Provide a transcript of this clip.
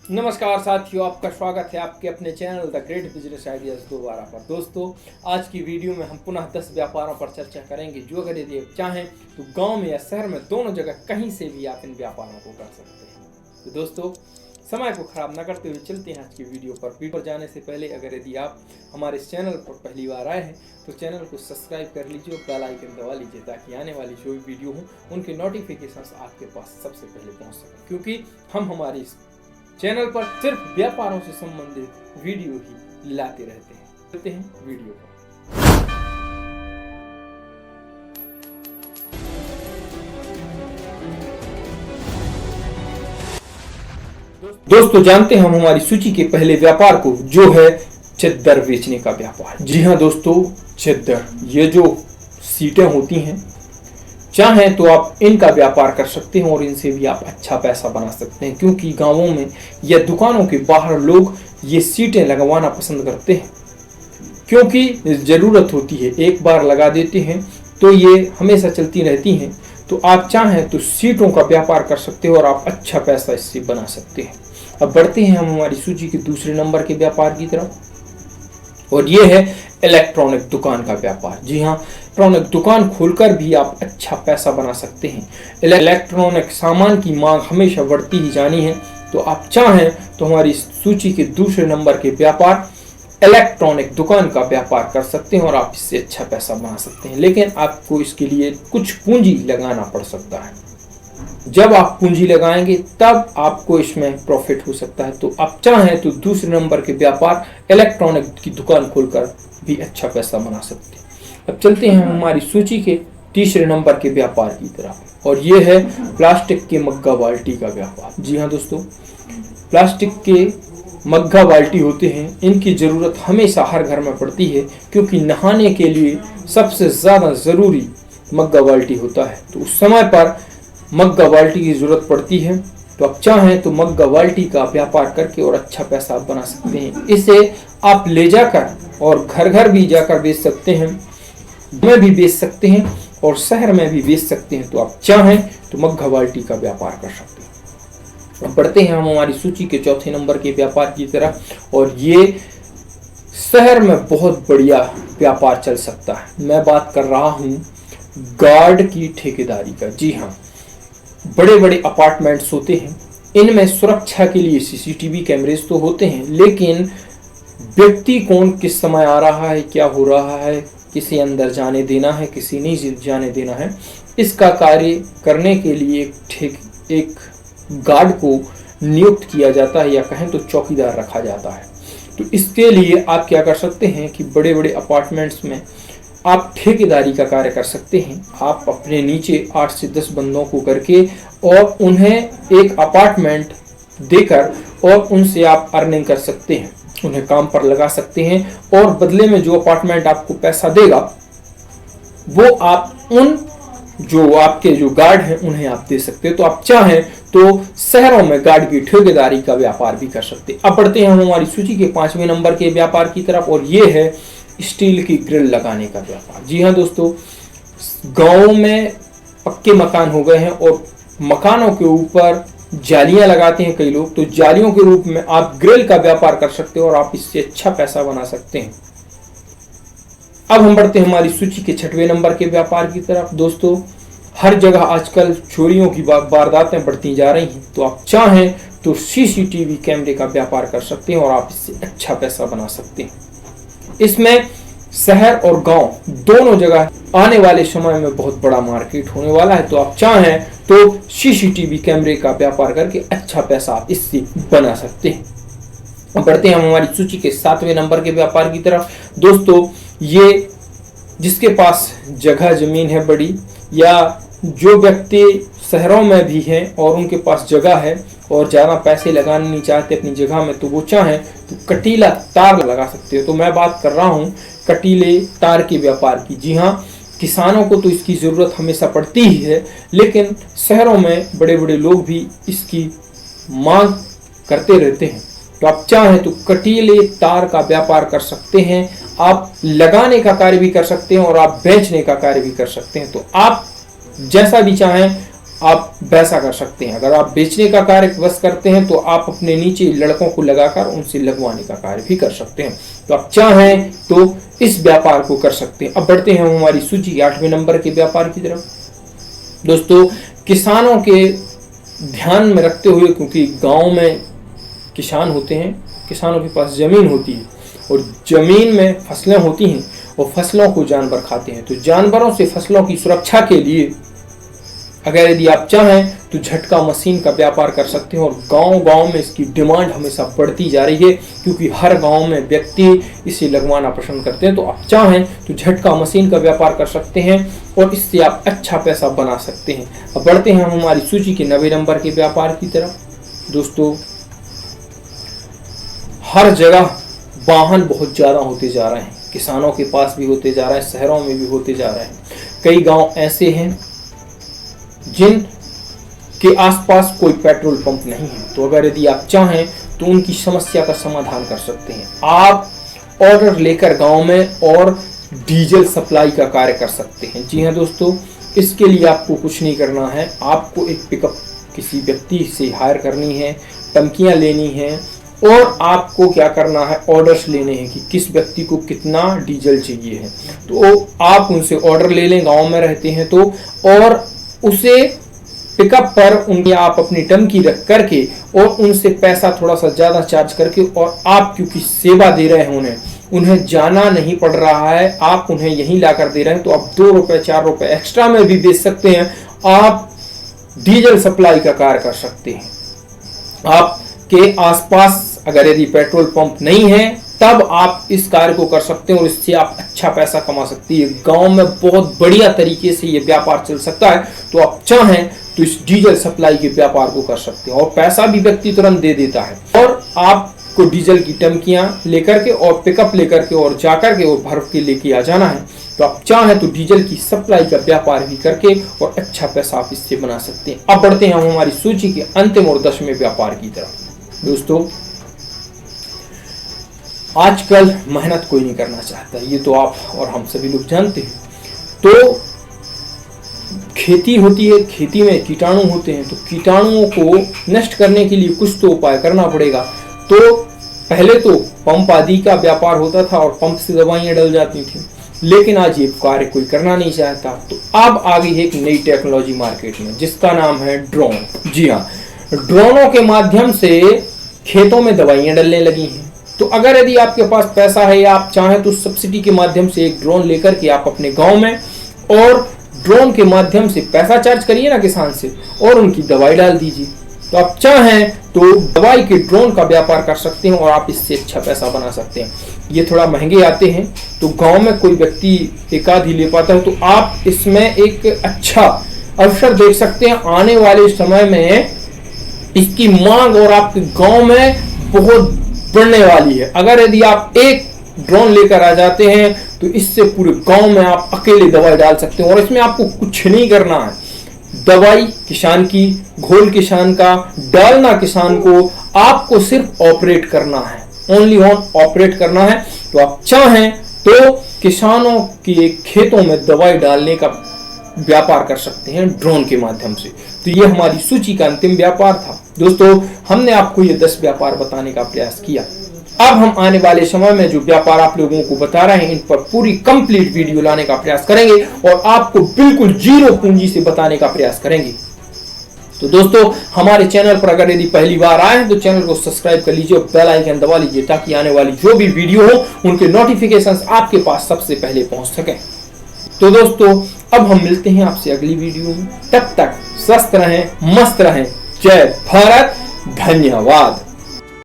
नमस्कार साथियों, आपका स्वागत है आपके अपने channel the great business ideas दोबारा पर। दोस्तों, आज की वीडियो में हम पुनः 10 व्यापारों पर चर्चा करेंगे जो अगर यदि आप चाहें तो गांव में या शहर में दोनों जगह कहीं से भी आप इन व्यापारों को कर सकते हैं। तो दोस्तों, समय को खराब न करते हुए चलते हैं आज की वीडियो पर। वीडियो पर जाने से पहले अगर यदि आप हमारे इस चैनल पर पहली बार आए हैं तो चैनल को सब्सक्राइब कर लीजिए और बेल आइकन दबा लीजिए ताकि आने वाली जो भी वीडियो हो उनके नोटिफिकेशंस आपके पास सबसे पहले पहुंच सकें, क्योंकि हम हमारी इस चैनल पर सिर्फ व्यापारों से संबंधित वीडियो ही लाते रहते हैं। चलते हैं वीडियो पर। दोस्तों, जानते हैं हम हमारी सूची के पहले व्यापार को, जो है चद्दर बेचने का व्यापार। जी हाँ दोस्तों, चद्दर, ये जो सीटें होती हैं, चाहें तो आप इनका व्यापार कर सकते हैं और इनसे भी आप अच्छा पैसा बना सकते हैं, क्योंकि गांवों में या दुकानों के बाहर लोग ये सीटें लगवाना पसंद करते हैं, क्योंकि ज़रूरत होती है। एक बार लगा देते हैं तो ये हमेशा चलती रहती हैं। तो आप चाहें तो सीटों का व्यापार कर सकते हो और आप अच्छा पैसा इससे बना सकते हैं। अब बढ़ते हैं हम हमारी सूची के दूसरे नंबर के व्यापार की तरफ, और ये है इलेक्ट्रॉनिक दुकान का व्यापार। जी हाँ, इलेक्ट्रॉनिक दुकान खोलकर भी आप अच्छा पैसा बना सकते हैं। इलेक्ट्रॉनिक सामान की मांग हमेशा बढ़ती ही जानी है, तो आप चाहें तो हमारी सूची के दूसरे नंबर के व्यापार इलेक्ट्रॉनिक दुकान का व्यापार कर सकते हैं और आप इससे अच्छा पैसा बना सकते हैं। लेकिन आपको इसके लिए कुछ पूंजी लगाना पड़ सकता है। जब आप पूंजी लगाएंगे तब आपको इसमें प्रॉफिट हो सकता है। तो आप चाहें तो दूसरे नंबर के व्यापार इलेक्ट्रॉनिक की दुकान खोलकर भी अच्छा पैसा बना सकते हैं। अब चलते हैं हमारी सूची के तीसरे नंबर के व्यापार की तरफ, और ये है प्लास्टिक के मग्गा बाल्टी का व्यापार। जी हाँ दोस्तों, प्लास्टिक के मग्गा बाल्टी होते हैं, इनकी ज़रूरत हमेशा हर घर में पड़ती है, क्योंकि नहाने के लिए सबसे ज़्यादा ज़रूरी मग्गा बाल्टी होता है। तो उस समय पर मग्गा बाल्टी की ज़रूरत पड़ती है। तो आप चाहें तो मग्गा बाल्टी का व्यापार करके और अच्छा पैसा आप बना सकते हैं। इसे आप ले जाकर और घर घर भी जाकर बेच सकते हैं, में भी बेच सकते हैं और शहर में भी बेच सकते हैं। तो आप चाहें तो मग्गा बाल्टी का व्यापार कर सकते हैं। अब बढ़ते हैं हम हमारी सूची के चौथे नंबर के व्यापार की तरफ, और ये शहर में बहुत बढ़िया व्यापार चल सकता है। मैं बात कर रहा हूँ गार्ड की ठेकेदारी का। जी हाँ, बड़े बड़े अपार्टमेंट्स होते हैं, इनमें सुरक्षा के लिए सीसीटीवी कैमरेज तो होते हैं, लेकिन व्यक्ति कौन किस समय आ रहा है, क्या हो रहा है, किसे अंदर जाने देना है, किसी नहीं जाने देना है, इसका कार्य करने के लिए एक गार्ड को नियुक्त किया जाता है, या कहें तो चौकीदार रखा जाता है। तो इसके लिए आप क्या कर सकते हैं कि बड़े बड़े अपार्टमेंट्स में आप ठेकेदारी का कार्य कर सकते हैं। आप अपने नीचे 8 से 10 बंदों को करके और उन्हें एक अपार्टमेंट देकर और उनसे आप अर्निंग कर सकते हैं, उन्हें काम पर लगा सकते हैं, और बदले में जो अपार्टमेंट आपको पैसा देगा वो आप उन जो आपके जो गार्ड हैं उन्हें आप दे सकते हैं। तो आप चाहें तो शहरों में गार्ड की ठेकेदारी का व्यापार भी कर सकते हैं। अब बढ़ते हैं हम हमारी सूची के 5वें नंबर के व्यापार की तरफ, और ये है स्टील की ग्रिल लगाने का व्यापार। जी हाँ दोस्तों, गाँव में पक्के मकान हो गए हैं और मकानों के ऊपर जालियां लगाते हैं कई लोग, तो जालियों के रूप में आप ग्रिल का व्यापार कर सकते हो और आप इससे अच्छा पैसा बना सकते हैं। अब हम बढ़ते हैं हमारी सूची के 6वें नंबर के व्यापार की तरफ। दोस्तों, हर जगह आजकल चोरियों की वारदातें बढ़ती जा रही हैं, तो आप चाहें तो सीसीटीवी कैमरे का व्यापार कर सकते हैं और आप इससे अच्छा पैसा बना सकते हैं। इसमें शहर और गांव दोनों जगह आने वाले समय में बहुत बड़ा मार्केट होने वाला है। तो आप चाहें तो सीसीटीवी कैमरे का व्यापार करके अच्छा पैसा आप इससे बना सकते हैं। अब बढ़ते हैं हम हमारी सूची के 7वें नंबर के व्यापार की तरफ। दोस्तों, ये जिसके पास जगह जमीन है बड़ी, या जो व्यक्ति शहरों में भी हैं और उनके पास जगह है और ज़्यादा पैसे लगाने नहीं चाहते अपनी जगह में, तो वो चाहें तो कटीला तार लगा सकते हो। तो मैं बात कर रहा हूँ कटीले तार के व्यापार की। जी हाँ, किसानों को तो इसकी ज़रूरत हमेशा पड़ती ही है, लेकिन शहरों में बड़े बड़े लोग भी इसकी मांग करते रहते हैं। तो आप चाहें तो कटीले तार का व्यापार कर सकते हैं। आप लगाने का कार्य भी कर सकते हैं और आप बेचने का कार्य भी कर सकते हैं। तो आप जैसा भी चाहें आप वैसा कर सकते हैं। अगर आप बेचने का कार्य बस करते हैं तो आप अपने नीचे लड़कों को लगाकर उनसे लगवाने का कार्य भी कर सकते हैं। तो आप चाहें तो इस व्यापार को कर सकते हैं। अब बढ़ते हैं हमारी सूची 8वें नंबर के व्यापार की तरफ। दोस्तों, किसानों के ध्यान में रखते हुए, क्योंकि गांव में किसान होते हैं, किसानों के पास जमीन होती है और जमीन में फसलें होती हैं और फसलों को जानवर खाते हैं, तो जानवरों से फसलों की सुरक्षा के लिए अगर यदि आप चाहें तो झटका मशीन का व्यापार कर सकते हैं। और गांव-गांव में इसकी डिमांड हमेशा बढ़ती जा रही है, क्योंकि हर गांव में व्यक्ति इसे लगवाना पसंद करते हैं। तो आप चाहें तो झटका मशीन का व्यापार कर सकते हैं और इससे आप अच्छा पैसा बना सकते हैं। अब बढ़ते हैं हम हमारी सूची के 9वें नंबर के व्यापार की तरफ। दोस्तों, हर जगह वाहन बहुत ज्यादा होते जा रहे हैं, किसानों के पास भी होते जा रहे हैं, शहरों में भी होते जा रहे हैं। कई गांव ऐसे हैं जिन के आसपास कोई पेट्रोल पंप नहीं है, तो अगर यदि आप चाहें तो उनकी समस्या का समाधान कर सकते हैं। आप ऑर्डर लेकर गांव में और डीजल सप्लाई का कार्य कर सकते हैं। जी हाँ दोस्तों, इसके लिए आपको कुछ नहीं करना है, आपको एक पिकअप किसी व्यक्ति से हायर करनी है, टंकियां लेनी है और आपको क्या करना है, ऑर्डर्स लेने हैं कि किस व्यक्ति को कितना डीजल चाहिए है। तो आप उनसे ऑर्डर ले लें, गांव में रहते हैं तो, और उसे पिकअप पर उनकी आप अपनी टंकी रख करके और उनसे पैसा थोड़ा सा ज्यादा चार्ज करके, और आप क्योंकि सेवा दे रहे हैं उन्हें जाना नहीं पड़ रहा है, आप उन्हें यहीं लाकर दे रहे हैं, तो आप 2 रुपए 4 रुपए एक्स्ट्रा में भी बेच सकते हैं। आप डीजल सप्लाई का कार्य कर सकते हैं। आपके आसपास अगर यदि पेट्रोल पंप नहीं है तब आप इस कार्य को कर सकते हैं और इससे आप अच्छा पैसा कमा सकते हैं। गांव में बहुत बढ़िया तरीके से ये व्यापार चल सकता है। तो आप चाहें तो इस डीजल सप्लाई के व्यापार को कर सकते हैं और पैसा भी व्यक्ति तुरंत दे देता है। और आपको डीजल की टंकियां लेकर के और पिकअप लेकर के और जाकर के और भर के लेके आ जाना है। तो आप चाहें तो डीजल की सप्लाई का व्यापार भी करके और अच्छा पैसा आप इससे बना सकते हैं। अब बढ़ते हैं हम हमारी सूची के अंतिम और 10वें व्यापार की तरफ। दोस्तों, आजकल मेहनत कोई नहीं करना चाहता, ये तो आप और हम सभी लोग जानते हैं। तो खेती होती है, खेती में कीटाणु होते हैं, तो कीटाणुओं को नष्ट करने के लिए कुछ तो उपाय करना पड़ेगा। तो पहले तो पंप आदि का व्यापार होता था और पंप से दवाइयां डल जाती थी, लेकिन आज ये कार्य कोई करना नहीं चाहता। तो अब आ गई है एक नई टेक्नोलॉजी मार्केट में, जिसका नाम है ड्रोन। जी हाँ, ड्रोनों के माध्यम से खेतों में दवाइयां डलने लगी हैं। तो अगर यदि आपके पास पैसा है या आप चाहें तो सब्सिडी के माध्यम से एक ड्रोन लेकर के आप अपने गांव में और ड्रोन के माध्यम से पैसा चार्ज करिए ना किसान से और उनकी दवाई डाल दीजिए। तो आप चाहें तो दवाई के ड्रोन का व्यापार कर सकते हैं और आप इससे अच्छा पैसा बना सकते हैं। ये थोड़ा महंगे आते हैं, तो गांव में कोई व्यक्ति एक आध ही ले पाता है। तो आप इसमें एक अच्छा अवसर देख सकते हैं। आने वाले समय में इसकी मांग और आपके गांव में बहुत बढ़ने वाली है। अगर यदि आप एक ड्रोन लेकर आ जाते हैं तो इससे पूरे गांव में आप अकेले दवाई डाल सकते हैं और इसमें आपको कुछ नहीं करना है। दवाई किसान की, घोल किसान का, डालना किसान को, आपको सिर्फ ऑपरेट करना है, ओनली ऑन ऑपरेट करना है। तो आप चाहें तो किसानों के खेतों में दवाई डालने का व्यापार कर सकते हैं ड्रोन के माध्यम से। तो ये हमारी सूची का अंतिम व्यापार था। दोस्तों, हमने आपको ये 10 व्यापार बताने का प्रयास किया। अब हम आने वाले समय में जो व्यापार आप लोगों को बता रहे हैं, इन पर पूरी कंप्लीट वीडियो लाने का प्रयास करेंगे और आपको बिल्कुल जीरो पूंजी से बताने का प्रयास करेंगे। तो दोस्तों, हमारे चैनल पर अगर यदि पहली बार आए हैं तो चैनल को सब्सक्राइब कर लीजिए और बेल आइकन दबा लीजिए, ताकि आने वाली जो भी वीडियो हो उनके नोटिफिकेशंस आपके पास सबसे पहले पहुंच सके। तो दोस्तों, अब हम मिलते हैं आपसे अगली वीडियो में। तब तक स्वस्थ रहें, मस्त रहें। जय भारत, धन्यवाद।